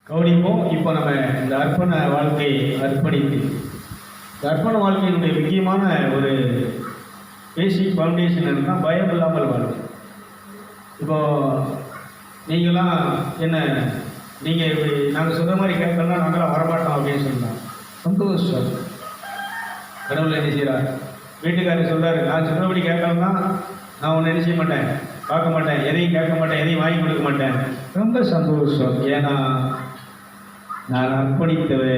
கவனிப்போம். இப்போ நம்ம இந்த அர்ப்பண வாழ்க்கை அர்ப்பணிப்பு, இந்த அர்ப்பண வாழ்க்கையினுடைய முக்கியமான ஒரு பேசிக் ஃபவுண்டேஷன் என்னன்னா பயம் இல்லாமல் வாழ்க்கை. இப்போ நீங்களாம் என்ன நீங்கள் இப்படி நாங்கள் சொல்கிற மாதிரி கேட்கலாம், நாங்களாம் வரமாட்டோம் அப்படின்னு சொல்லலாம். சந்தோஷம். கடவுள் என்ன செய்கிறார்? வீட்டுக்காரர் சொல்கிறாரு, நான் சொல்கிறபடி கேட்கலன்னா நான் ஒன்று என்ன செய்ய மாட்டேன், பார்க்க மாட்டேன், எதையும் கேட்க மாட்டேன், எதையும் வாங்கி கொடுக்க மாட்டேன். ரொம்ப சந்தோஷம். ஏன்னா நான் அர்ப்பணித்தவர்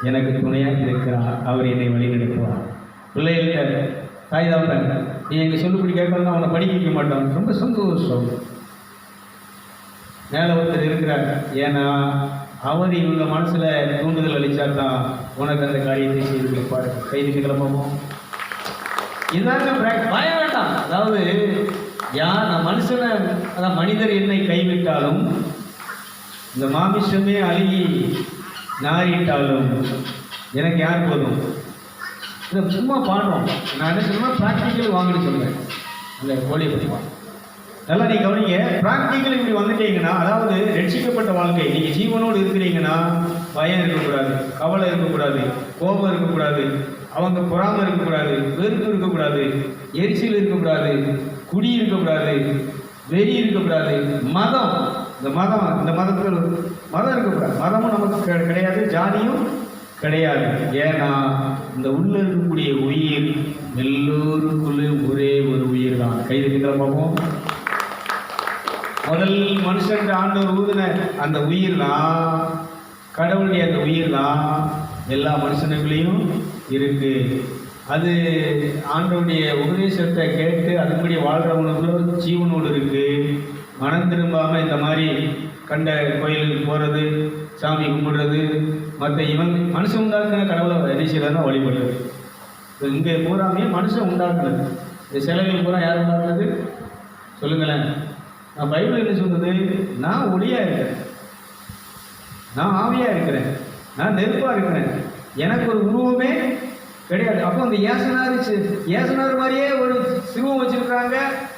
எனக்கு துணையாக இருக்கிறார், அவர் என்னை வழிநடத்துவார். பிள்ளைகள்கிட்ட தாய் தான், நீ எங்கள் சொல்லுபடி கேட்கலாம் அவனை படிக்க வைக்க மாட்டோம். ரொம்ப சந்தோஷம். மேலே ஒருத்தர் இருக்கிறார், ஏன்னா அவர் இவங்க மனசில் தூண்டுதல் அளித்தா தான் உனக்கு அந்த காரியத்தை செய்து வைப்பார். கைதுக்கு கிளம்பமோ இதாங்க பயம் வேண்டாம். அதாவது நான் மனுஷனை, அதான் மனிதர் என்னை கைவிட்டாலும், இந்த மாமிசமே அழுகி நாரிட்டாலும் எனக்கு யார் போதும்? இதை சும்மா பாடுறோம். நான் என்ன சொல்லுவேன், ப்ராக்டிக்கல் வாங்கன்னு சொல்லுவேன். அந்த கோழியை பற்றி வாங்க நல்லா நீ கவனிங்க. ப்ராக்டிக்கல் இப்படி வந்துட்டீங்கன்னா, அதாவது ரட்சிக்கப்பட்ட வாழ்க்கை, நீங்கள் ஜீவனோடு இருக்கிறீங்கன்னா பயம் இருக்கக்கூடாது, கவலை இருக்கக்கூடாது, கோபம் இருக்கக்கூடாது, அவங்க பொறாமை இருக்கக்கூடாது, வெறுப்பு இருக்கக்கூடாது, எரிச்சல் இருக்கக்கூடாது, குடி இருக்கக்கூடாது, வெறி இருக்கக்கூடாது, மதம், இந்த மதத்தில் மதம் இருக்கக்கூடாது. மதமும் நமக்கு கிடையாது, ஜாதியும் கிடையாது. ஏன்னா இந்த உள்ள இருக்கக்கூடிய உயிர் எல்லோருக்குள்ளே ஒரே ஒரு உயிர் தான். கைது பார்ப்போம். முதல் மனுஷன் ஆண்டவர் ஊதின அந்த உயிர் தான், கடவுளுடைய அந்த உயிர் தான் எல்லா மனுஷனுக்குள்ளேயும் இருக்கு. அது ஆண்டவருடைய உபதேசத்தை கேட்டு அதுபடி வாழ்கிறவங்களுக்குள்ள ஜீவனோடு இருக்கு. மனம் திரும்பாமல் இந்த மாதிரி கண்ட கோயிலுக்கு போகிறது, சாமி கும்பிடுறது, மற்ற மனுஷன் உண்டாக்குன கடவுளை என்ன வழிபடுறது. இங்கே பூராமே மனுஷன் உண்டாக்குனது. இந்த சிலைகள் பூரா யார் உண்டாக்குனது சொல்லுங்களேன். நான் பைபிள் என்ன சொல்றது? நான் ஒளியாக இருக்கிறேன், நான் ஆவியாக இருக்கிறேன், நான் நெருப்பாக இருக்கிறேன், எனக்கு ஒரு உருவமே கிடையாது. அப்போ அந்த ஏசனார் மாதிரியே ஒரு சிறுவம் வச்சுருக்குறாங்க,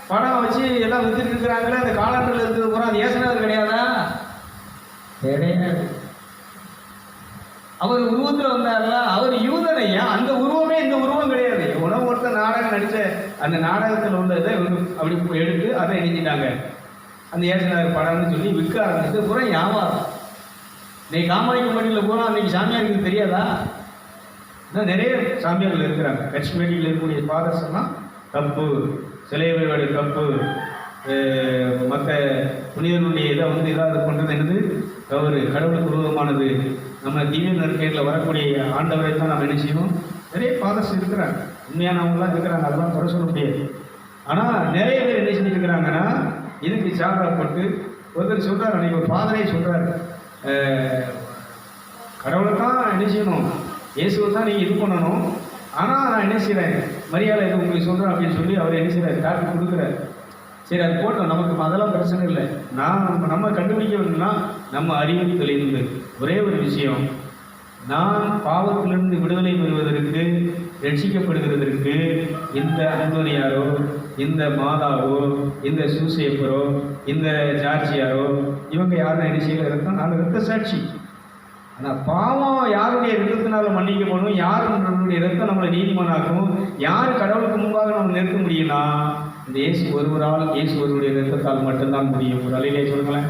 படம் வச்சு எல்லாம் வித்துட்டு இருக்கிறாங்களே, அந்த காலாண்டில் இருக்கிறது பூரா அந்த ஏசனார் கிடையாதா? கிடையாது. அவர் உருவத்தில் வந்தார்ல, அவர் யூதனையா, அந்த உருவமே இந்த உருவம் கிடையாது. உணவு ஒருத்தர் நாடகம் நடித்த அந்த நாடகத்தில் உள்ளதை அப்படி எடுத்து அதை எழுதிட்டாங்க. அந்த ஏசனார் படம்னு சொல்லி விற்க ஆரம்பிச்சு பூரா வியாபாரம். இன்னைக்கு காமாட்சிப்பட்டியில் பூரா அன்னைக்கு சாமியாருக்கு தெரியாதா? இன்னும் நிறைய சாமியார்கள் இருக்கிறாங்க. கட்சிமேட்டியில் இருக்கக்கூடிய ஃபாதர்ஸ் எல்லாம் தப்பு, சிலை வழிபாடு தப்பு, மற்ற புனிதனுடைய இதை இதாக பண்ணுறது என்னது தவறு, கடவுளுக்கு உருவமானது. நம்ம தீவிர நற்கையில் வரக்கூடிய ஆண்டவரை தான் நம்ம என்ன செய்யணும். நிறைய ஃபாதர்ஸ் இருக்கிறாங்க, உண்மையானவங்களாம் இருக்கிறாங்க, அதெல்லாம் குறை சொல்ல முடியாது. ஆனால் நிறைய பேர் என்ன செஞ்சுருக்கிறாங்கன்னா இதுக்கு சாப்பிடப்பட்டு ஒருத்தர் சொல்கிறார், அன்றைக்கி ஒரு ஃபாதரே சொல்கிறார், கடவுளை தான் என்ன செய்யணும், இயேசுவை தான் நீங்கள் இது பண்ணணும், ஆனால் நான் என்ன செய்கிறேன், மரியாதை இது உங்களுக்கு சொல்கிறேன் அப்படின்னு சொல்லி அவர் என்ன செய்கிறார், டாக்டர் கொடுக்குறாரு. சரி, அது போட்டோம், நமக்கு அதெல்லாம் பிரச்சனை இல்லை. நம்ம கண்டுபிடிக்க வேணும்னா நம்ம அறிவு தெளிந்து ஒரே ஒரு விஷயம், நான் பாவத்திலிருந்து விடுதலை பெறுவதற்கு, ரட்சிக்கப்படுகிறதற்கு இந்த அந்தோனியாரோ, இந்த மாதாவோ, இந்த சூசேப்பரோ, இந்த ஜார்ஜியாரோ, இவங்க யாரும் என்ன செய்யல ரத்தம், நான் ரத்த சாட்சி. ஆனால் பாவம் யாருடைய ரத்தத்தினால மன்னிக்கப்படும், யாருடைய ரத்தம் நம்மளை நீதிமானாக்கும், யார் கடவுளுக்கு முன்பாக நம்ம நிறுத்த முடியும்னா இந்த இயேசு ஒருவரால், இயேசு ஒருவருடைய ரத்தத்தால் மட்டும்தான் முடியும். ஒரு அலையிலே சொல்லுங்களேன்,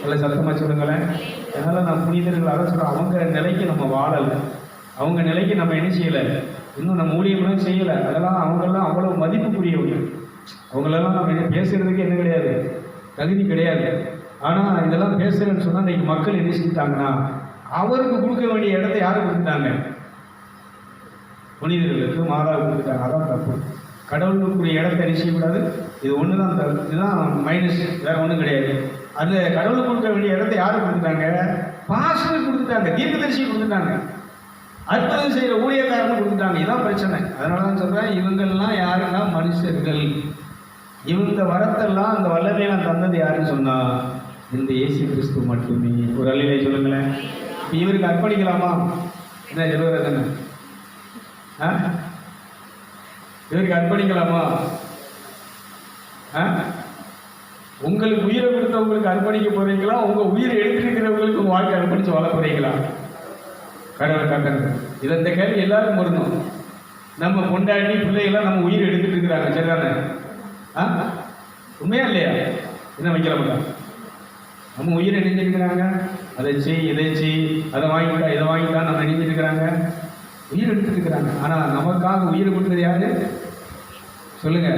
நல்ல சத்தமாக சொல்லுங்களேன். அதனால் நான் புனிதர்கள் அதை சொல்கிறேன், அவங்க நிலைக்கு நம்ம வாழலை, அவங்க நிலைக்கு நம்ம என்ன செய்யலை, இன்னும் நம்ம ஊழியர்களும் செய்யலை. அதெல்லாம் அவங்கெல்லாம் அவ்வளோ மதிப்புக்குரியவங்க. அவங்களெல்லாம் நம்ம என்ன பேசுகிறதுக்கு என்ன கிடையாது, தகுதி கிடையாது. ஆனால் இதெல்லாம் பேசுகிறேன்னு சொன்னால் இன்றைக்கி மக்கள் என்ன செஞ்சுட்டாங்கன்னா அவருக்கு கொடுக்க வேண்டிய இடத்த யாரும் கொடுத்துட்டாங்க, புனிதர்களுக்கு, மாதாவுக்கு கொடுத்துட்டாங்க. அதான் தப்பு. கடவுளுக்குரிய இடத்தை என்ன செய்யக்கூடாது. இது ஒன்று தான் தப்பு, இதுதான் மைனஸ், வேறு ஒன்றும் கிடையாது. அந்த கடவுளுக்கு கொடுக்க வேண்டிய இடத்த யாரும் கொடுத்துட்டாங்க, பாஸ்டருக்கு கொடுத்துட்டாங்க, தீர்க்கதரிசி கொடுத்துட்டாங்க, அற்புதம் செய்கிற ஊழியக்காரன்னு கொடுத்துட்டாங்க. இதுதான் பிரச்சனை. அதனால தான் சொல்கிறேன், இவங்கெல்லாம் யாருன்னா மனுஷர்கள். இவங்க வரத்தெல்லாம் அந்த வல்லமையெல்லாம் தந்தது யாருன்னு சொன்னால் இந்த இயேசு கிறிஸ்து மட்டுமே. ஒரு அள்ளிலே சொல்லுங்களேன். இப்போ இவருக்கு அர்ப்பணிக்கலாமா? என்ன சொல்லுறது என்ன, இவருக்கு அர்ப்பணிக்கலாமா? உங்களுக்கு உயிரை கொடுத்தவங்களுக்கு அர்ப்பணிக்க போறீங்களா? உங்க உயிரை எடுத்துருக்கிறவங்களுக்கு உங்க வாழ்க்கை அர்ப்பணிச்சு வாழ போறீங்களா? கடவுளை காக்கணும். இதை இந்த கேள்வி எல்லாரும் வரணும். நம்ம பொண்டாட்டி பிள்ளைகள்லாம் நம்ம உயிரை எடுத்துட்டு இருக்கிறாங்க, சரிதானே? உண்மையா இல்லையா? என்ன வைக்கலாம்ல, நம்ம உயிரை நினைஞ்சிருக்கிறாங்க. அதை செய், இதை செய், அதை வாங்கிட்டா, இதை வாங்கிட்டா நம்ம நினைஞ்சிருக்கிறாங்க, உயிர் எடுத்துட்டு இருக்கிறாங்க. ஆனா நமக்காக உயிரை கொடுத்தது யாரு சொல்லுங்க?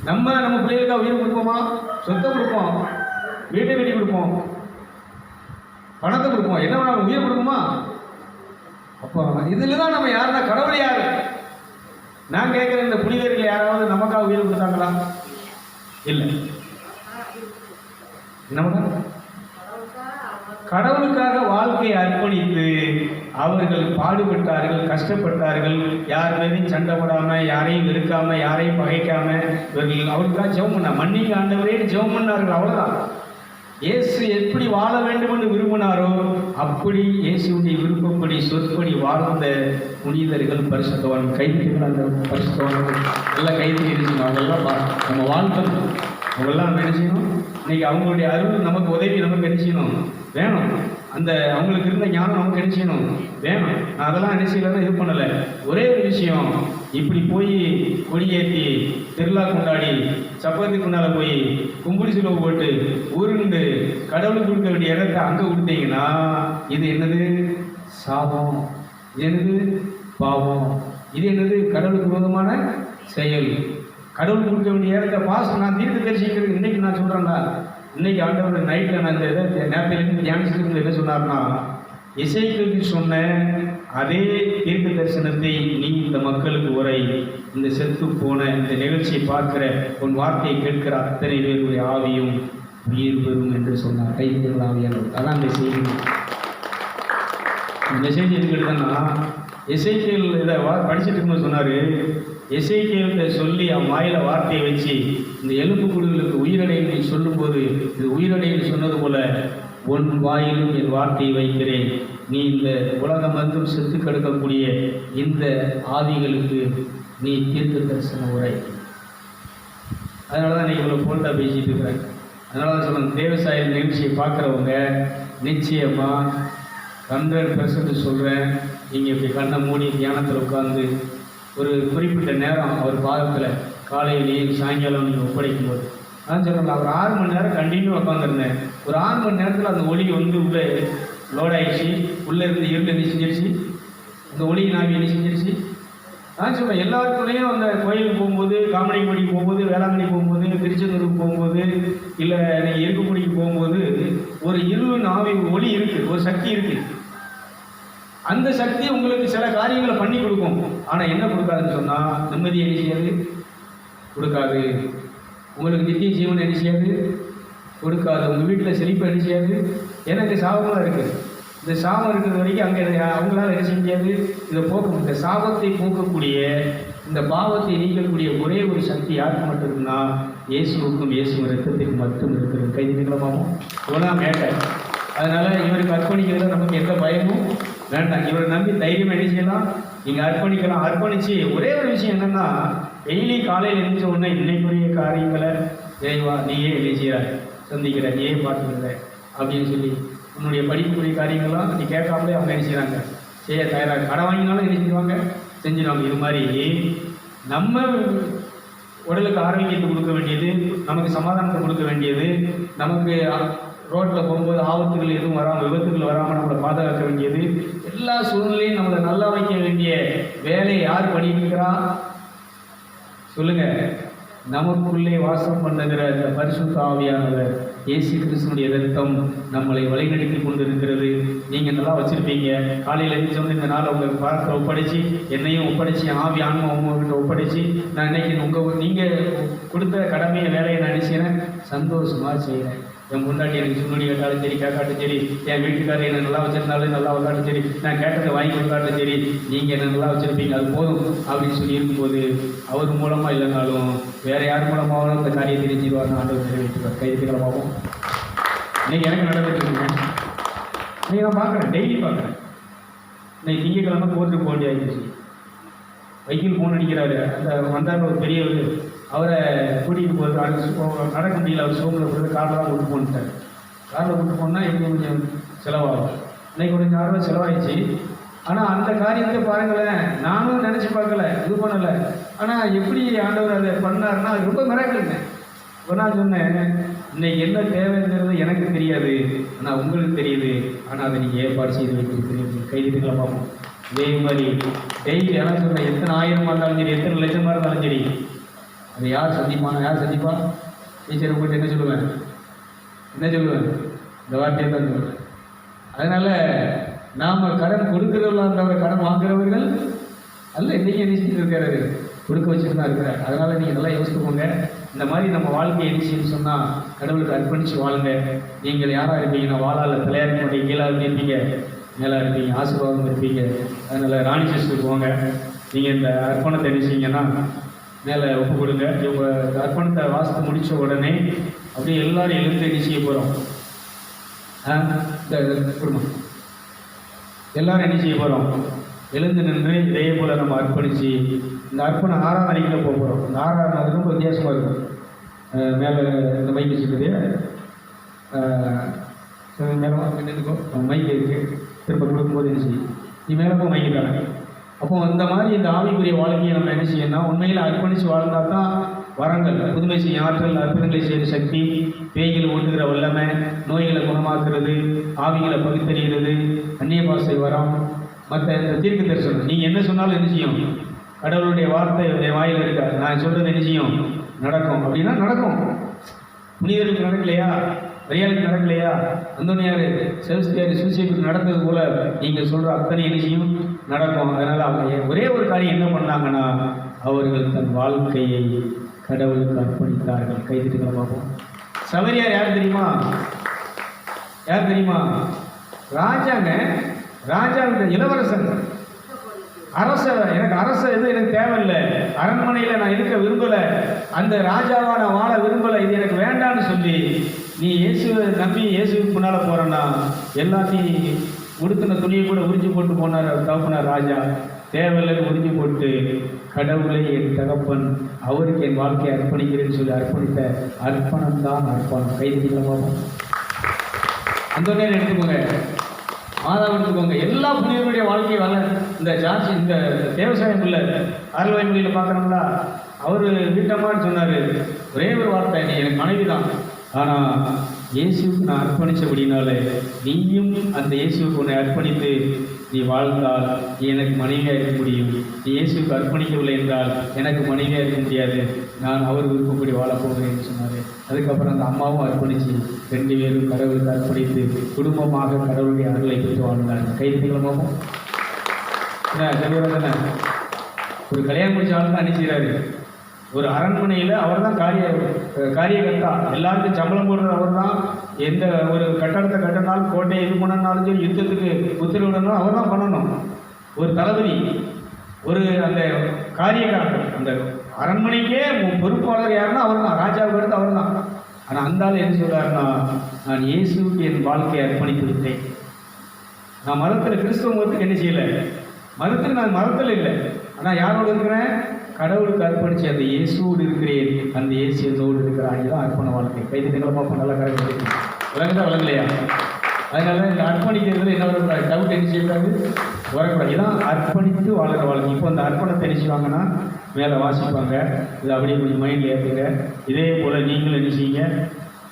நம்ம பிள்ளைகளுக்காக உயிர் கொடுப்போமா? சொத்தை கொடுப்போம், வீட்டை கட்டி கொடுப்போம், பணத்தை கொடுப்போம், என்ன நம்ம உயிர் கொடுப்போமா? அப்போ இதுலதான் நம்ம யாருன்னா கடவுள் யாரு? நான் கேட்கிற இந்த புனிதர்கள் யாராவது நமக்காக உயிர் கொடுத்தாங்களா? இல்லை. கடவுளுக்காக வாழ்க்கையை அர்ப்பணித்து அவர்கள் பாடுபட்டார்கள், கஷ்டப்பட்டார்கள். யார் மீதையும் சண்டை போடாம, யாரையும் வெறுக்காம, யாரையும் பகைக்காம இவர்கள் அவருக்காக ஜெபம் பண்ண, மன்னிங்க ஆண்டவரே ஜெபம் பண்ணார்கள். அவ்வளவுதான். இயேசு எப்படி வாழ வேண்டும் என்று விரும்பினாரோ அப்படி இயேசுடைய விருப்பப்படி சொற்படி வாழ்ந்த புனிதர்கள், பரிசுத்தவான். கைதிகள், அந்த பரிசுத்தவான்கள் நல்லா கைதிகள் இருக்கணும். அதெல்லாம் நம்ம வாழ்க்கணும். அவங்கெல்லாம் என்ன செய்யணும்? இன்னைக்கு அவங்களுடைய அருள் நமக்கு உதவி, நமக்கு என்ன செய்யணும்? வேணும். அந்த அவங்களுக்கு இருந்த ஞானம் நமக்கு என்ன செய்யணும்? வேணும். நான் அதெல்லாம் என்ன செய்யலன்னா இது பண்ணலை. ஒரே ஒரு விஷயம், இப்படி போய் கொடியேற்றி திருவிழா கொண்டாடி சப்பத்துக்கு முன்னால் போய் கும்புடி சிலுவை போட்டு உருண்டு கடவுளுக்கு கொடுக்க வேண்டிய இடத்தை அங்கே கொடுத்தீங்கன்னா இது என்னது? சாபம். இது என்னது? பாவம். இது என்னது? கடவுளுக்கு விரோதமான செயல். கடவுளுக்கு கொடுக்க வேண்டிய இடத்த பாசம். நான் தீர்க்க தரிசிக்கிறது இன்னைக்கு நான் சொல்கிறேன்டா. இன்னைக்கு ஆண்டவர் நைட்டில் நான் இந்த இதை நேரத்திலிருந்து தியானிச்சுட்டு என்ன சொன்னார்னா, இசைக்கு சொன்ன அதே தீர்க்க தரிசனத்தை நீ இந்த மக்களுக்கு உரை. இந்த செத்து போன இந்த நிகழ்ச்சியை பார்க்கிற உன் வார்த்தையை கேட்கிற அத்தனை பேருடைய ஆவியும் உயிர் பெறும் என்று சொன்னார். கைதிகள் ஆவியானவர். அதான் அந்த செய்தி. இந்த மெசேஜ் எதுக்கு எடுத்தேன்னா, எசேக்கியேல் இதை படிச்சுட்டு இருக்கும்போது சொன்னார், எசேக்கியேல்கிட்ட சொல்லி அவன் வாயில வார்த்தையை வச்சு இந்த எலும்பு குழுக்களுக்கு உயிரடைன்னு சொல்லும்போது, இது உயிரடைன்னு சொன்னது போல உன் வாயிலும் என் வார்த்தையை வைக்கிறேன். நீ இந்த உலகம் மட்டும் செத்து கிடக்கக்கூடிய இந்த ஆவிகளுக்கு நீ தீர்க்க தரிசன உரை. அதனால தான் நீங்கள் இவ்வளோ போல்டாக பேசிட்டு இருக்கிறேன். அதனால தான் சொல்லுங்கள், தேவசாயல் நிகழ்ச்சியை பார்க்குறவங்க நிச்சயமாக 100% சொல்கிறேன், நீங்கள் இப்படி கண்ணை மூடி தியானத்தில் உட்காந்து ஒரு குறிப்பிட்ட நேரம் அவர் பாதத்தில் காலையிலேயும் சாயங்காலம் நீங்கள் ஒப்படைக்கும் போது, அதான் சொல்கிறேன், ஒரு 6 மணி நேரம் கண்டினியூ உட்காந்துருந்தேன். ஒரு 6 மணி நேரத்தில் அந்த ஒளி வந்து உள்ளே லோட் ஆகிடுச்சு. உள்ளே இருந்து இருள் என்ன செஞ்சிருச்சு? அந்த ஒளி நாவி என்ன செஞ்சிருச்சு? நான் சொல்கிறேன், எல்லாருக்குள்ளேயும் அந்த கோயிலுக்கு போகும்போது, காமடிப்படிக்கு போகும்போது, வேளாங்கண்ணி போகும்போது, திருச்செந்தூருக்கு போகும்போது, இல்லை நீங்கள் இருக்கக்கூடிக்கு போகும்போது ஒரு இருள் நாவி ஒளி இருக்குது, ஒரு சக்தி இருக்குது. அந்த சக்தி உங்களுக்கு சில காரியங்களை பண்ணி கொடுக்கும். ஆனால் என்ன கொடுக்காதுன்னு சொன்னால், நிம்மதி என்ன செய்யாது? கொடுக்காது. உங்களுக்கு நித்திய ஜீவன் என்ன செய்யாது? கொடுக்காது. உங்கள் வீட்டில் செழிப்பு என்ன செய்யாது? எனக்கு சாபமாக இருக்குது. இந்த சாபம் இருக்கிற வரைக்கும் அங்கே அவங்களால என்ன செஞ்சாது? இதை போக்க, இந்த சாபத்தை போக்கக்கூடிய, இந்த பாவத்தை நீக்கக்கூடிய ஒரே ஒரு சக்தி யாருக்கு மட்டும் இருக்குன்னா, இயேசுவுக்கும் இயேசு ரத்தத்துக்கு மட்டும் இருக்கிறது. கைதிகளமாகவும் இவெல்லாம் மேட்டர். அதனால் இவருக்கு அர்ப்பணிக்கிறதுல நமக்கு எந்த பயமும் வேண்டாம். இவரை நம்பி தைரியம் என்ன செய்யலாம்? நீங்கள் அர்ப்பணிக்கலாம். அர்ப்பணித்து ஒரே ஒரு விஷயம் என்னென்னா, டெய்லி காலையில் எழுந்த உடனே இன்னைக்குரிய காரியங்களை இறைவா நீயே என்ன செய்கிறாய், சந்திக்கிற, நீயே பார்த்துக்கிற அப்படின்னு சொல்லி உன்னுடைய படிப்புக்குரிய காரியங்கள்லாம் நீ கேட்காமலே அவங்க என்ன செய்கிறாங்க? செய்ய தயாராக. கடை வாங்கினாலும் என்ன செய்வாங்க? செஞ்சிடுவாங்க. இது மாதிரி நம்ம உடலுக்கு ஆரோக்கியத்தை கொடுக்க வேண்டியது, நமக்கு சமாதானத்தை கொடுக்க வேண்டியது, நமக்கு ரோட்டில் போகும்போது ஆபத்துகள் எதுவும் வராமல், விபத்துகள் வராமல் நம்மளை பாதுகாக்க வேண்டியது, எல்லா சூழ்நிலையும் நம்மளை நல்லா வைக்க வேண்டிய வேலையை யார் பண்ணியிருக்கிறா சொல்லுங்க? நமக்குள்ளே வாசம் பண்ணுகிற இந்த பரிசுத்த ஆவியானவர் இயேசு கிறிஸ்துனுடைய ரத்தம் நம்மளை வழிநடத்தி கொண்டு இருக்கிறது. நீங்கள் நல்லா வச்சுருப்பீங்க. காலையில் எழுந்திரிச்சோன்னு இந்த நாளை உங்கள் பாரத்தை ஒப்படைச்சி, என்னையும் ஒப்படைச்சி, ஆவி ஆன்மா உங்கள்கிட்ட ஒப்படைச்சி, நான் இன்னைக்கு நீங்கள் கொடுத்த கடமையை வேலையை நான் நினைச்சேன் சந்தோஷமாக செய்கிறேன். என் முன்னாடி எனக்கு சுண்ணி கேட்டாலும் சரி, கேட்காட்டும் சரி, என் வீட்டுக்காரர் என்ன நல்லா வச்சிருந்தாலும் நல்லா வந்தாலும் சரி, நான் கேட்டதை வாங்கி கொடுக்காட்டும் சரி, நீங்கள் என்ன நல்லா வச்சுருப்பீங்க, அது போதும் அப்படின்னு சொல்லி இருக்கும்போது, அவர் மூலமாக இல்லைனாலும் வேறு யார் மூலமாகவும் அந்த காரியம் தெரிஞ்சிருவார்னு ஆண்டவர் நிறைவேற்றுவார். கைதிகளமாகவும் இன்னைக்கு எனக்கு நடந்துட்டு இருக்குங்க. இன்னைக்கு நான் பார்க்குறேன், டெய்லி பார்க்குறேன். இன்னைக்கு திங்கக்கிழமை கோர்ட்டுக்கு போக வேண்டிய ஆயிடுச்சு. வைக்கில் ஃபோன் அடிக்கிறாரு. அந்த வந்தார் ஒரு பெரியவர், அவரை கூட்டிகிட்டு போகிறது நடக்க முடியல, அவர் சோமில் போகிறது காரில் தான் கொண்டு போன்ட்டார். காரில் கொண்டு போனால் இன்னும் கொஞ்சம் செலவாகும். இன்னைக்கு கொஞ்சம் 6 செலவாயிடுச்சு. ஆனால் அந்த காரியத்தை பாருங்களேன், நானும் நினச்சி பார்க்கல, இது பண்ணலை. ஆனால் எப்படி ஆண்டவர் அதை பண்ணார்னா அது ரொம்ப மிராக்கிளுங்க. இப்போ நான் சொன்னேன், இன்னைக்கு என்ன தேவைங்கிறது எனக்கு தெரியாது, ஆனால் உங்களுக்கு தெரியுது. ஆனால் அதை நீங்கள் ஏற்பாடு செய்து வைக்கிறீங்க. கைதிட்டுகளை பார்ப்போம். இதே மாதிரி டெய்லி ஆனால் சொன்னேன், எத்தனை 1000 இருந்தாலும் சரி, எத்தனை லட்சமாக இருந்தாலும் சரி, அதை யார் சந்திப்பானா? யார் சந்திப்பா? டீச்சர் உங்கள்கிட்ட என்ன சொல்லுவேன்? இந்த வார்த்தையை தான் சொல்லுவேன். அதனால் நாம் கடன் கொடுக்குறவர்களாக கடன் வாங்குறவர்கள் அல்ல. இன்றைக்கி நினைச்சிட்டு இருக்காரு, கொடுக்க வச்சுட்டு தான் இருக்கிறார். அதனால் நீங்கள் நல்லா யோசித்துக்கோங்க. இந்த மாதிரி நம்ம வாழ்க்கையை என்ன சொன்னால் கடவுளுக்கு அர்ப்பணித்து வாழுங்க. நீங்கள் யாராக இருப்பீங்கன்னா வாழால் தலையாக இருக்க மாட்டீங்க, கீழாக இருப்பீங்க, மேலாக இருப்பீங்க, ஆசீர்வாதம் இருப்பீங்க. அதனால் ராணி சிஸ்டருக்கு போங்க. நீங்கள் இந்த அர்ப்பணத்தை நினைச்சிங்கன்னா மேலே ஒப்பு கொடுங்க. இவங்க அர்ப்பணத்தை வாசித்து முடித்த உடனே அப்படியே எல்லோரும் எழுந்து என்ன செய்ய போகிறோம்? குடும்பம் எல்லோரும் என்ன செய்ய போகிறோம்? எழுந்து நின்று இதே போல் நம்ம அர்ப்பணித்து இந்த அர்ப்பணம் 6ஆம் அணிக்கில் போக போகிறோம். இந்த 6ஆம் அது ரொம்ப வித்தியாசமாக இருக்கும். மேலே இந்த மைக் வச்சுருக்குது, மேலே நின்றுக்கும் மைக் இருக்குது. திரும்ப கொடுக்கும்போது என்ன செய்யும்? நீ மேலே போய் மைக்கு தானே. அப்போ இந்த மாதிரி இந்த ஆவிக்குரிய வாழ்க்கையை நம்ம என்ன செய்யணும்னா உண்மையில் அர்ப்பணித்து வாழ்ந்தால் தான் வரங்கள், புதுமை செய்யும் ஆற்றல், அற்புதங்களை செய்கிற சக்தி, பேய்களை ஓட்டுகிற வல்லமை, நோய்களை குணமாக்குறது, ஆவிகளை பகுத்தறிகிறது, அந்நிய பாஷை வரம், மற்ற இந்த தீர்க்க தரிசனம். நீங்கள் என்ன சொன்னாலும் என்ன செய்யும்? கடவுளுடைய வார்த்தை என் வாயில் இருக்கா, நான் சொல்கிறது என்ன செய்யும்? நடக்கும். அப்படின்னா நடக்கும். புனிதர்களுக்கு நடக்கலையா? மரியாளுக்கு நடக்கலையா? அந்தோனியார் செல்ஸ்டியார் சூசியத்துக்கு நடந்தது போல நீங்கள் சொல்கிற அத்தனை என்ன செய்யும்? நடக்கும். அதனால் அவங்க ஒரே ஒரு காரியம் என்ன பண்ணாங்கன்னா, அவர்கள் தன் வாழ்க்கையை கடவுளுக்கு அர்ப்பணித்தார்கள். கைதிட்டுகளை பார்ப்போம். சமரியார் யார் தெரியுமா? ராஜாங்க. ராஜாவுடைய இளவரசன், அரச. எனக்கு அரச இது எனக்கு தேவையில்லை, அரண்மனையில் நான் இருக்க விரும்பலை, அந்த ராஜாவா நான் வாழ விரும்பலை, இது எனக்கு வேண்டான்னு சொல்லி நீ இயேசுவை நம்பி இயேசுக்கு முன்னால் போகிறேன்னா எல்லாத்தையும் உடுத்தின துணியை கூட உறிஞ்சி போட்டு போனார் தகப்பனார் ராஜா. தேவையில்லைன்னு உறிஞ்சி போட்டு கடவுளை என் தகப்பன், அவருக்கு என் வாழ்க்கையை அர்ப்பணிக்கிறேன்னு சொல்லி அர்ப்பணித்த அர்ப்பணம் தான் அர்ப்பணம். கைதிகளமாக அந்த நேரம் எடுத்துக்கோங்க, மாதாவை எடுத்துக்கோங்க. எல்லா புனிதர்களுடைய வாழ்க்கையை வள இந்த ஜார்ஜ் இந்த தேவசாயம் இல்லை அருள்வாய்மொழியில் பார்க்குறோம்ல, அவர் வீட்டம்மான்னு சொன்னார். ஒரே ஒரு வார்த்தை, நீ எனக்கு மனைவி தான், ஆனால் இயேசுக்கு நான் அர்ப்பணித்தபடினாலே நீயும் அந்த இயேசுக்கு உன்னை அர்ப்பணித்து நீ வாழ்ந்தால் எனக்கு மனைவியாக இருக்க முடியும். நீ இயேசுக்கு அர்ப்பணிக்கவில்லை என்றால் எனக்கு மனைவியாக இருக்க முடியாது, நான் அவர் விருப்பப்படி வாழப்போகிறேன் என்று சொன்னார். அதுக்கப்புறம் அந்த அம்மாவும் அர்ப்பணித்து 2 பேரும் கடவுளுக்கு அர்ப்பணித்து குடும்பமாக கடவுளுடைய அருளை பெற்று வாழ்ந்தாங்க. கைதிகளமாகவும் தானே ஒரு கல்யாணம் முடிச்ச ஆள் தான் அனுப்பிச்சாரு. ஒரு அரண்மனையில் அவர் தான் காரியகர்த்தா, எல்லாருக்கும் சம்பளம் போடுறது அவர் தான். எந்த ஒரு கட்டடத்தை கட்டினாலும், கோட்டையை இது பண்ணனாலும் சரி, யுத்தத்துக்கு உத்தரவிடணும் அவர் தான் பண்ணணும். ஒரு தளபதி, ஒரு அந்த காரியகர்த்தா, அந்த அரண்மனைக்கே பொறுப்பாளர் யாருன்னா அவர் தான், ராஜாவுக்கு அடுத்து அவர் தான். ஆனால் அந்த ஆள் என்ன சொல்கிறாருன்னா, நான் இயேசுக்கு என் வாழ்க்கையை அர்ப்பணித்து விட்டேன். நான் மதத்தில் கிறிஸ்தவ மதத்துக்கு என்ன செய்யலை, மதத்துக்கு நான் மதத்தில் இல்லை, ஆனால் யாரோடு இருக்கிறேன்? கடவுளுக்கு அர்ப்பணித்து அந்த இயேசுவோடு இருக்கிறேன், அந்த இயேசு என்னோடு இருக்கிறாங்க தான் அர்ப்பண வாழ்க்கை. கைதிகளை பார்ப்போம், நல்லா கரெக்ட் விளங்குதா விளங்கலையா? அதனால இந்த அர்ப்பணிக்கிறதுல என்ன வரக்கூடாது, டவுட் என்ன செய்யக்கூடாது, வரக்கூடாது. இதான் அர்ப்பணித்து வாழ்கிற வாழ்க்கை. இப்போ அந்த அர்ப்பணத்தை நினைச்சுவாங்கன்னா மேலே வாசிப்பாங்க, இது அப்படியே கொஞ்சம் மைண்டில் ஏற்றுங்க. இதே போல் நீங்களும் என்ன செய்யுங்க,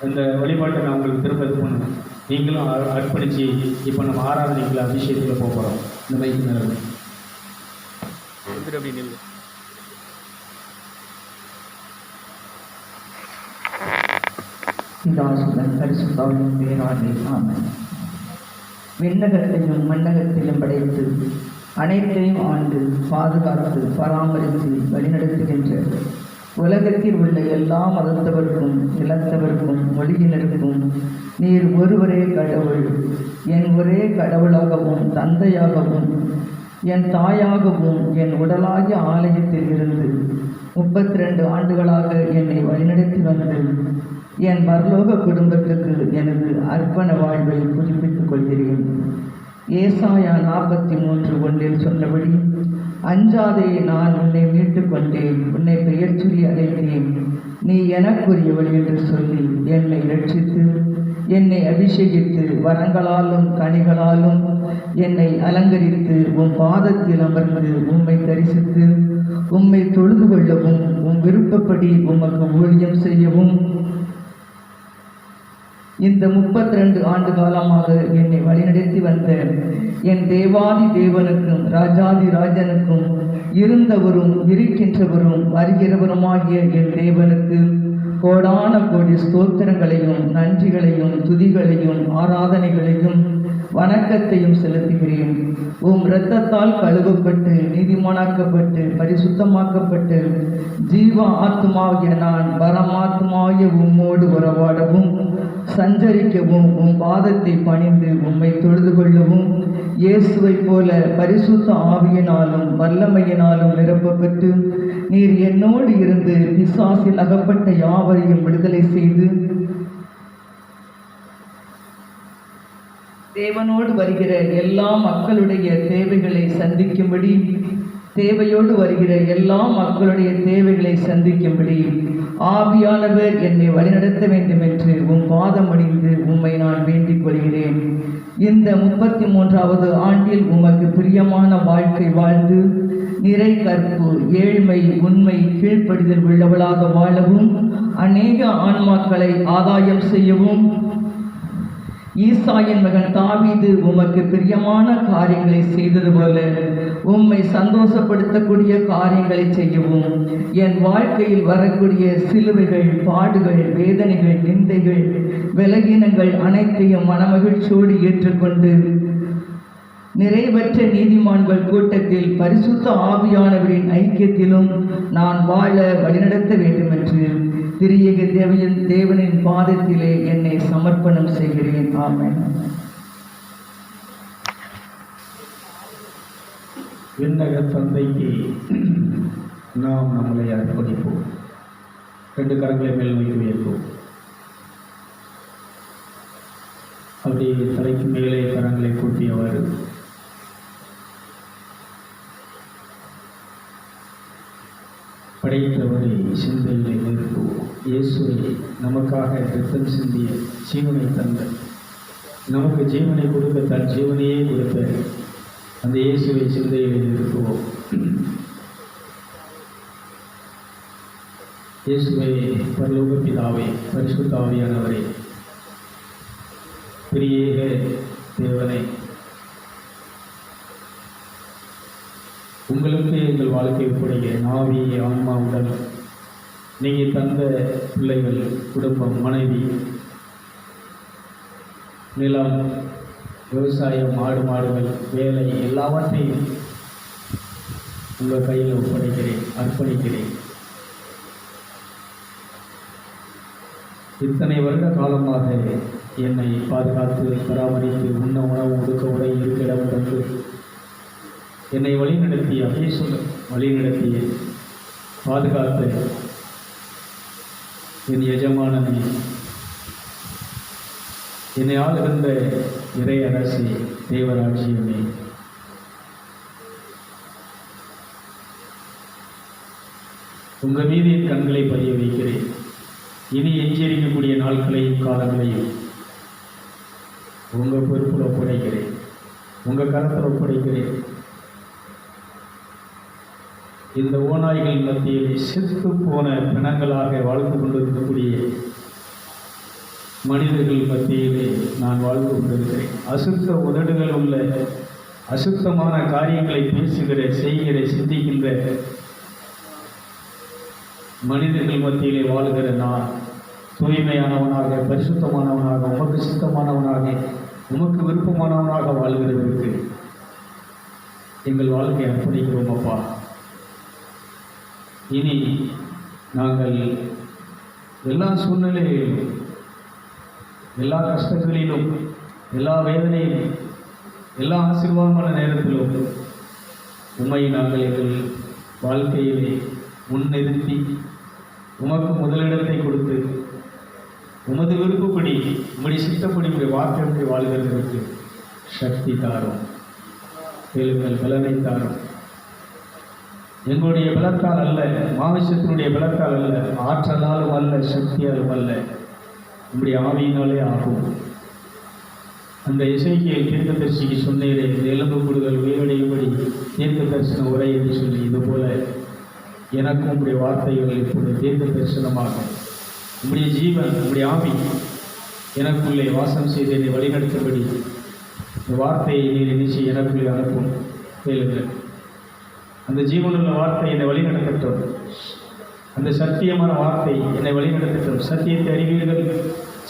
இந்த வழிபாட்டை நான் உங்களுக்கு திரும்ப இது பண்ணுவேன். நீங்களும் அர்ப்பணித்து இப்போ நம்ம ஆராதனைக்குள்ள அபிஷேகத்தில் போக போகிறோம். இந்த மைக்கு மேலே அப்படி நில்லு. விண்ணகத்தையும் மண்ணகத்தையும் படைத்து அனைத்தையும் ஆண்டு பாதுகாத்து பராமரித்து வழிநடத்துகின்ற உலகத்தில் உள்ள எல்லா மதத்தவர்க்கும் நிலத்தவர்க்கும் மொழியினருக்கும் நீர் ஒருவரே கடவுள், என் ஒரே கடவுளாகவும் தந்தையாகவும் என் தாயாகவும் என் உடலாகிய ஆலயத்தில் இருந்து 32 ஆண்டுகளாக என்னை வழிநடத்தி வந்து என் பரலோக குடும்பத்துக்கு எனது அர்ப்பண வாழ்வை புதுப்பித்துக் கொள்கிறேன். ஏசாயா 43:1 சொன்னபடி அஞ்சாதே, நான் உன்னை மீட்டுக் கொண்டேன், உன்னை பெயர் சொல்லி அழைத்தேன், நீ எனக்குரியவள் என்று சொல்லி என்னை ரட்சித்து என்னை அபிஷேகித்து வரங்களாலும் கனிகளாலும் என்னை அலங்கரித்து உம் பாதத்தில் அமர்ந்து உம்மை தரிசித்து உம்மை தொழுது கொள்ளவும் உம் விருப்பப்படி உமக்கு ஊழியம் செய்யவும் இந்த 32 ஆண்டு காலமாக என்னை வழிநடத்தி வந்த என் தேவாதி தேவனுக்கும் ராஜாதி ராஜனுக்கும் இருந்தவரும் இருக்கின்றவரும் வருகிறவருமாகிய என் தேவனுக்கு கோடான கோடி ஸ்தோத்திரங்களையும் நன்றிகளையும் துதிகளையும் ஆராதனைகளையும் வணக்கத்தையும் செலுத்துகிறேன். உம் இரத்தத்தால் கழுவப்பட்டு நீதிமானாக்கப்பட்டு பரிசுத்தமாக்கப்பட்டு ஜீவ ஆத்மாகிய நான் பரமாத்மாகிய உம்மோடு உறவாடவும் சஞ்சரிக்கவும் உம் பாதத்தை பணிந்து உம்மை தொழுது கொள்ளவும் இயேசுவை போல பரிசுத்த ஆவியினாலும் வல்லமையினாலும் நிரப்பப்பட்டு நீர் என்னோடு இருந்து பிசாசில் அகப்பட்ட யாவரையும் விடுதலை செய்து தேவனோடு வருகிற எல்லா மக்களுடைய தேவைகளை சந்திக்கும்படி தேவையோடு வருகிற எல்லா மக்களுடைய தேவைகளை சந்திக்கும்படி ஆவியானவர் என்னை வழிநடத்த வேண்டும் என்று உம் பாதம் அணிந்து உம்மை நான் வேண்டிக் கொள்கிறேன். இந்த 33வது ஆண்டில் உமக்கு பிரியமான வாழ்க்கை வாழ்ந்து நிறை கற்பு ஏழ்மை உண்மை கீழ்ப்படிதல் உள்ளவளாக வாழவும் அநேக ஆன்மாக்களை ஆதாயம் செய்யவும் ஈசாயின் மகன் தாவீது உமக்கு பிரியமான காரியங்களை செய்தது போல உம்மை சந்தோஷப்படுத்தக்கூடிய காரியங்களை செய்யவும் என் வாழ்க்கையில் வரக்கூடிய சிலுவைகள் பாடுகள் வேதனைகள் நிந்தைகள் விலகினங்கள் அனைத்தையும் மனமகிழ்ச்சியோடு ஏற்றுக்கொண்டு நிறைவற்ற நீதிமான்கள் கூட்டத்தில் பரிசுத்த ஆவியானவரின் ஐக்கியத்திலும் நான் வாழ வழிநடத்த வேண்டும் என்று திரியேக தேவனின் பாதத்திலே என்னை சமர்ப்பணம் செய்கிறேன். ஆமென். விண்ணக தந்தைக்கு நாம் நம்மளை அர்ப்பணிப்போம். 2 கரங்களை மேல் வைத்து வைப்போம். அப்படியே தலைக்கு மேலே கரங்களை கூட்டியவாறு படைத்தவரை சிந்தையிலே நிறுத்துவோம். இயேசுவை நமக்காக இரத்தம் சிந்திய ஜீவனை தந்த நமக்கு ஜீவனை கொடுக்க தன் ஜீவனையே கொடுத்த அந்த இயேசுவை சிந்தையிலே நிறுத்துவோம். இயேசுவை பரலோக பிதாவே பரிசுத்த ஆவியானவரே பிரியேக தேவனை உங்களுக்கு எங்கள் வாழ்க்கை ஒப்படைக்கிறேன். ஆவி ஆன்மா உடல் நீங்கள் தந்த பிள்ளைகள் குடும்பம் மனைவி நிலம் விவசாயம் ஆடு மாடுகள் வேலை எல்லாவற்றையும் உங்கள் கையில் ஒப்படைக்கிறேன் அர்ப்பணிக்கிறேன். இத்தனை வருட காலமாக என்னை பாதுகாத்து பராமரித்து உண்ண உணவு ஒடுக்க உடை இருக்கிடம் தந்து என்னை வழிநடத்திய அபேசுல வழிநடத்திய பாதுகாத்து என் எஜமானனை என்னை ஆளுகின்ற இறை அரசி தேவராட்சியமே உங்கள் மீது என் கண்களை பதிய வைக்கிறேன். இனி எஞ்சியிருக்கக்கூடிய நாட்களையும் காலங்களையும் உங்கள் பொறுப்பில் ஒப்படைக்கிறேன், உங்கள் கரத்தில் ஒப்படைக்கிறேன். இந்த ஓநாய்கள் மத்தியில் செத்து போன பிணங்களாக வாழ்ந்து கொண்டிருக்கக்கூடிய மனிதர்கள் மத்தியிலே நான் வாழ்ந்து கொண்டிருக்கிறேன். அசுத்த உதடுகள் உள்ள அசுத்தமான காரியங்களை பேசுகிற செய்கிற சிந்திக்கின்ற மனிதர்கள் மத்தியிலே வாழ்கிற நான் தூய்மையானவனாக பரிசுத்தமானவனாக உமக்கு சித்தமானவனாக உமக்கு விருப்பமானவனாக வாழ்கிறதற்கு எங்கள் வாழ்க்கையை அர்ப்பணிக்கிறோம் அப்பா. இனி நாங்கள் எல்லா சூழ்நிலையிலும் எல்லா கஷ்டங்களிலும் எல்லா வேதனையிலும் எல்லா ஆசீர்வாதமான நேரத்திலும் உம்மை நாங்கள் எங்கள் வாழ்க்கையிலே முன்னிறுத்தி உமக்கு முதலிடத்தை கொடுத்து உமது விருப்பப்படி உம்முடைய சித்தப்படி உடைய வார்த்தைப்படி வாழ்கிறதற்கு சக்தி தாரும், கேளுங்கள் பலனை தாரும். எங்களுடைய பலத்தால் அல்ல, மாமிசத்தினுடைய பலத்தால் அல்ல, ஆற்றலாலும் அல்ல, சக்தியாலும் அல்ல, நம்முடைய ஆவியினாலே ஆகும். அந்த இசைக்கியல் தீர்க்கதரிசிக்கு சொன்னீரே, இந்த எலும்பு கூடுதல் உயிரடையும்படி தீர்க்க தரிசன உரை என்று சொல்லி, இதுபோல எனக்கும் உங்களுடைய வார்த்தைகள் இப்போது தீர்க்க தரிசனமாகும். உங்களுடைய ஜீவன், உங்களுடைய ஆவி எனக்குள்ளே வாசம் செய்து என்னை வழிநடத்தபடி இந்த வார்த்தையை நீர் நினைச்சு எனக்குள்ளே அனுப்பும். கேளுங்கள். அந்த ஜீவனுள்ள வார்த்தை என்னை வழிநடத்தட்டும். அந்த சத்தியமான வார்த்தை என்னை வழிநடத்தட்டும். சத்தியத்தை அறிவீர்கள்,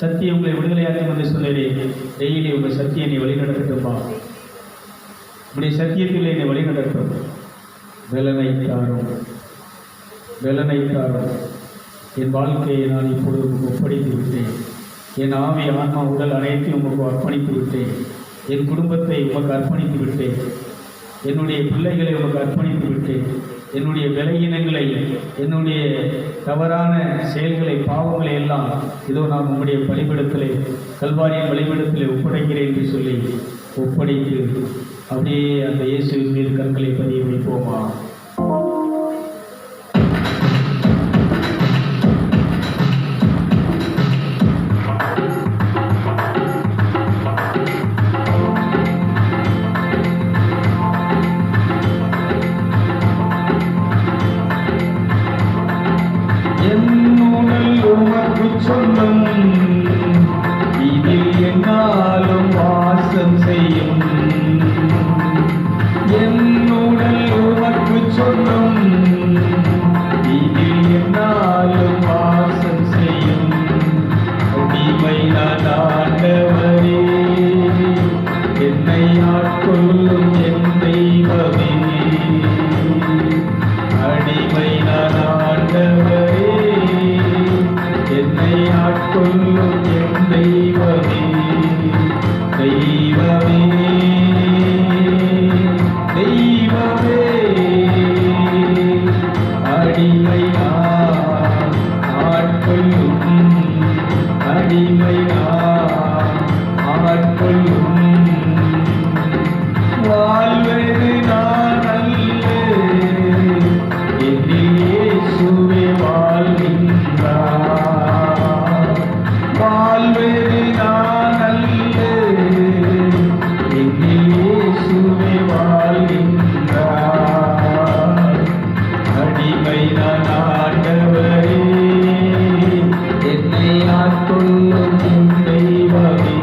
சத்தியம் உங்களை விடுதலையாக்கும் என்று சொன்னேன். டெய்லி உங்கள் சத்தியம் என்னை வழிநடத்தட்டும்பா. உங்களுடைய சத்தியத்தில் என்னை வழிநடத்தும். பலனை தாரும், பலனை தாரும். என் வாழ்க்கையை நான் இப்பொழுது உங்களுக்கு ஒப்படைத்து விட்டேன். என் ஆவி, ஆன்மா, உடல் அனைத்தையும் உங்களுக்கு அர்ப்பணித்து விட்டேன். என் குடும்பத்தை உமக்கு அர்ப்பணித்து விட்டேன். என்னுடைய பிள்ளைகளை உமக்கு அர்ப்பணித்து விட்டேன். என்னுடைய விலையினங்களை, என்னுடைய தவறான செயல்களை, பாவங்களை எல்லாம் இதோ நான் உங்களுடைய பலிபீடத்திலே, கல்வாரியின் பலிபீடத்திலே ஒப்படைக்கிறேன் என்று சொல்லி ஒப்படைத்து அப்படியே அந்த இயேசுவின் மீது கற்களை பதிய வைப்போமா? சொந்தம் இதில் என்னாலும் வாசம் செய்யும். என் உடல் உமக்கு சொந்தம், இதில் என்னாலும் வாசம் செய்யும். அடிமை நான் ஆண்டவரே, என்னை ஆட்கொள்ளும் என் தெய்வமே. அடிமை நான் ஆண்டவரே, என்னை ஆட்கொள்ளும் என் தெய்வமே. தெய்வமே, தெய்வமே, அடிமை நான் ஆட்கொள்ளும், அடிமை நான் ஆட்கொள்ளும். வாழ்வது நான் அல்ல, என்னில் இயேசுவே வாழ்கின்றார். வாழ்வது நான் அல்ல, என்னில் இயேசுவே வாழ்கின்றார். அடிமை நான் ஆண்டவரே, என்னை ஆட்கொள்ளும் என் தெய்வமே.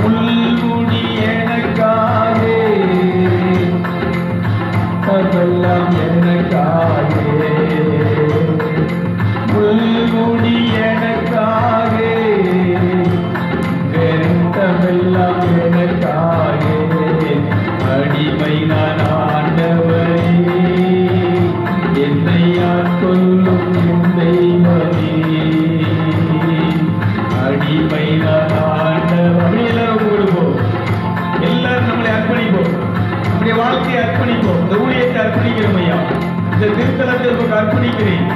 முள்முடி எனக்காக, அதெல்லாம் எனக்காக. முள்முடி எனக்காக, வெறுத்தமெல்லாம் எனக்காக. அடிமை நான் ஆண்டவரே, என்னை ஆட்கொள்ளும் என் தெய்வமே. அடிமை நான் ஆண்டவரே. எல்லாரும் கூடுவோம், எல்லாரும் நம்மளை அர்ப்பணிப்போம், நம்முடைய வாழ்க்கையை அர்ப்பணிப்போம். இந்த ஊழியத்தை அர்ப்பணிக்கிறோம் ஐயா. இந்த திருத்தலத்தை உங்களுக்கு அர்ப்பணிக்கிறேன்.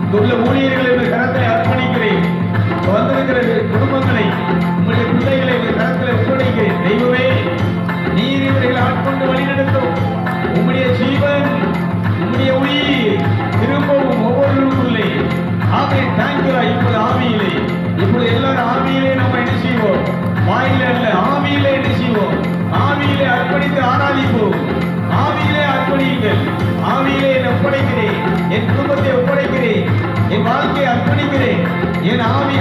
இங்க உள்ள ஊழியர்களை உங்கள் கரத்தை அர்ப்பணிக்கிறேன். வந்திருக்கிற குடும்பங்களை, உங்களுடைய பிள்ளைகளை உங்கள் கரத்தில் ஒப்படைக்கிறேன். தெய்வமே, நீர் இவர்களை ஆட்கொண்டு வழிநடத்தும். உம்முடைய ஜீவன், உம்முடைய உயிர் திரும்பவும் ஒவ்வொருவருக்குள்ளே. ஆமென். தேங்க்யூ. இப்போது ஆவியிலே, இப்போது எல்லாரும் ஆவியிலே நம்ம என்ன செய்வோம்? வாயில அல்ல, ஆவியிலே என்ன செய்வோம்? ஆவியிலே அர்ப்பணித்து ஆராதிப்போம். ஆவியிலே அர்ப்பணியுங்கள். ஆவியிலே என்னை ஒப்படைக்கிறேன், என் குடும்பத்தை ஒப்படைக்கிறேன், என் வாழ்க்கையை அர்ப்பணிக்கிறேன். என் ஆவி